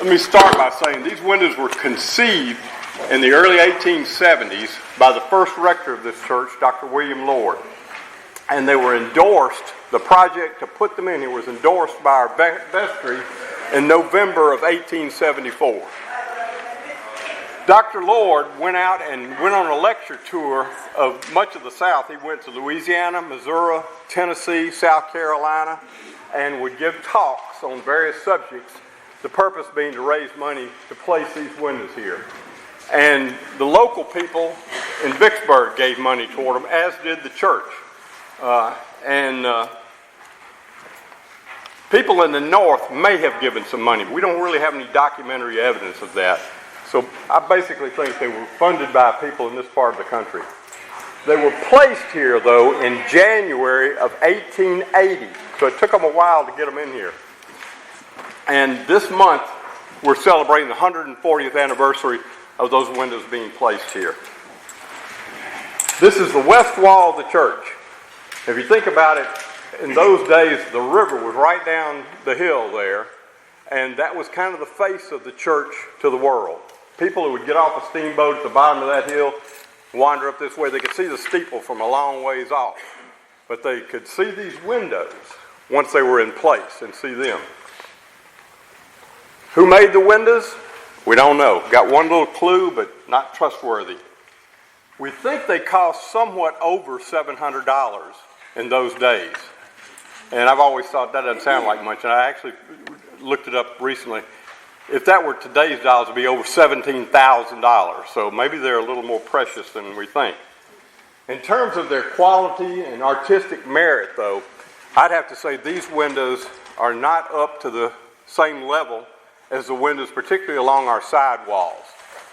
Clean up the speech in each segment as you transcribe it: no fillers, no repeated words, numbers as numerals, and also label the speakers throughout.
Speaker 1: Let me start by saying these windows were conceived in the early 1870s by the first rector of this church, Dr. William Lord. And they were endorsed, the project to put them in here was endorsed by our vestry in November of 1874. Dr. Lord went out and went on a lecture tour of much of the South. He went to Louisiana, Missouri, Tennessee, South Carolina, and would give talks on various subjects, the purpose being to raise money to place these windows here. And the local people in Vicksburg gave money toward them, as did the church. People in the north may have given some money, but we don't really have any documentary evidence of that. So I basically think they were funded by people in this part of the country. They were placed here, though, in January of 1880. So it took them a while to get them in here. And this month, we're celebrating the 140th anniversary of those windows being placed here. This is the west wall of the church. If you think about it, in those days, the river was right down the hill there, and that was kind of the face of the church to the world. People who would get off a steamboat at the bottom of that hill, wander up this way, they could see the steeple from a long ways off. But they could see these windows once they were in place and see them. Who made the windows? We don't know. Got one little clue, but not trustworthy. We think they cost somewhat over $700 in those days. And I've always thought that doesn't sound like much, and I actually looked it up recently. If that were today's dollars, it would be over $17,000. So maybe they're a little more precious than we think. In terms of their quality and artistic merit, though, I'd have to say these windows are not up to the same level as the windows, particularly along our side walls.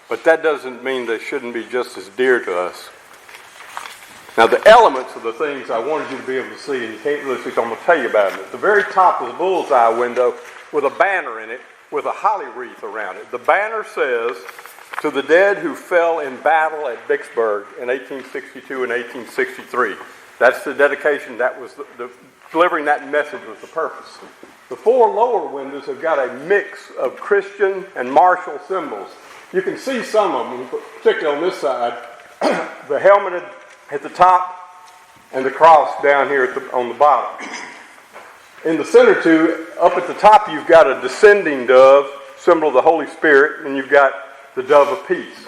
Speaker 1: But that doesn't mean they shouldn't be just as dear to us. Now, the elements of the things I wanted you to be able to see, and you can't really see, so I'm going to tell you about them. At the very top is a bullseye window with a banner in it with a holly wreath around it. The banner says, "To the dead who fell in battle at Vicksburg in 1862 and 1863. That's the dedication. That was delivering that message was the purpose. The four lower windows have got a mix of Christian and martial symbols. You can see some of them, particularly on this side. The helmet at the top and the cross down here on the bottom. In the center two, up at the top, you've got a descending dove, symbol of the Holy Spirit, and you've got the dove of peace.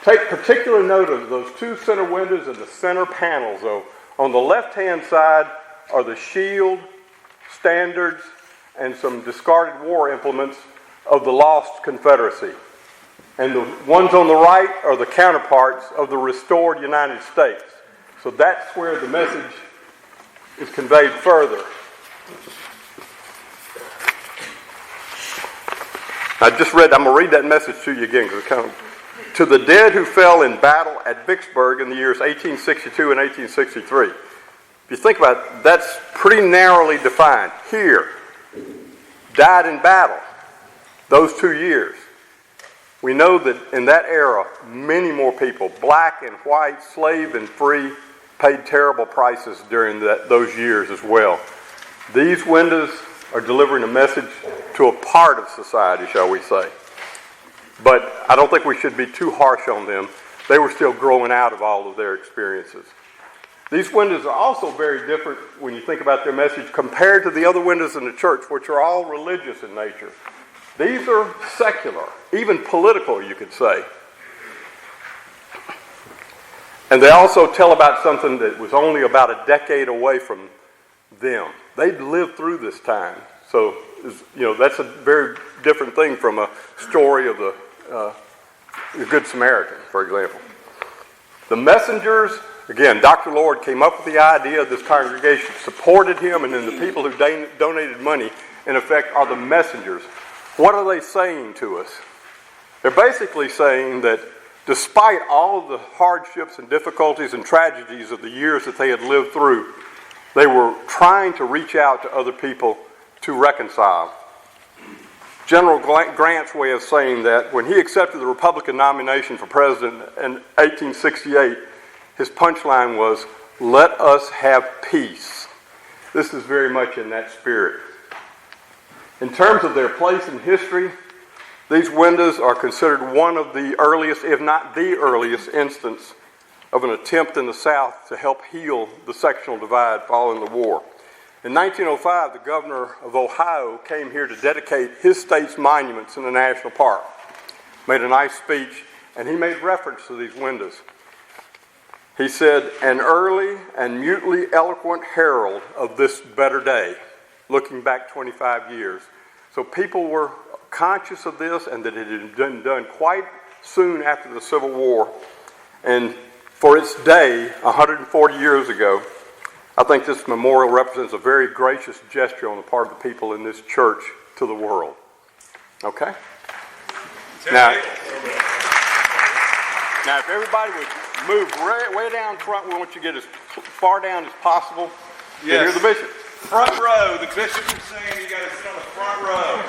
Speaker 1: Take particular note of those two center windows and the center panels, though. On the left-hand side are the shield, standards, and some discarded war implements of the lost Confederacy. And the ones on the right are the counterparts of the restored United States. So that's where the message is conveyed further. I'm going to read that message to you again, because it's kind of, "To the dead who fell in battle at Vicksburg in the years 1862 and 1863. If you think about it, that's pretty narrowly defined. Here, died in battle, those 2 years. We know that in that era, many more people, black and white, slave and free, paid terrible prices during those years as well. These windows are delivering a message to a part of society, shall we say. But I don't think we should be too harsh on them. They were still growing out of all of their experiences. These windows are also very different when you think about their message compared to the other windows in the church, which are all religious in nature. These are secular, even political, you could say. And they also tell about something that was only about a decade away from them. They'd lived through this time. So, that's a very different thing from a story of the Good Samaritan, for example. The messengers, again, Dr. Lord came up with the idea of this congregation, supported him, and then the people who donated money, in effect, are the messengers. What are they saying to us? They're basically saying that despite all of the hardships and difficulties and tragedies of the years that they had lived through, they were trying to reach out to other people to reconcile. General Grant's way of saying that, when he accepted the Republican nomination for president in 1868, his punchline was, "Let us have peace." This is very much in that spirit. In terms of their place in history, These windows are considered one of the earliest, if not the earliest, instance of an attempt in the South to help heal the sectional divide following the war. In 1905, the governor of Ohio came here to dedicate his state's monuments in the national park. Made a nice speech, and he made reference to these windows. He said, "An early and mutely eloquent herald of this better day," looking back 25 years. So people were conscious of this, and that it had been done quite soon after the Civil War. And for its day, 140 years ago, I think this memorial represents a very gracious gesture on the part of the people in this church to the world. Okay? Now, if everybody would move way down front, we want you to get as far down as possible.
Speaker 2: Yes.
Speaker 1: And hear the bishop.
Speaker 2: Front row. The bishop is saying you got to sit on the front row.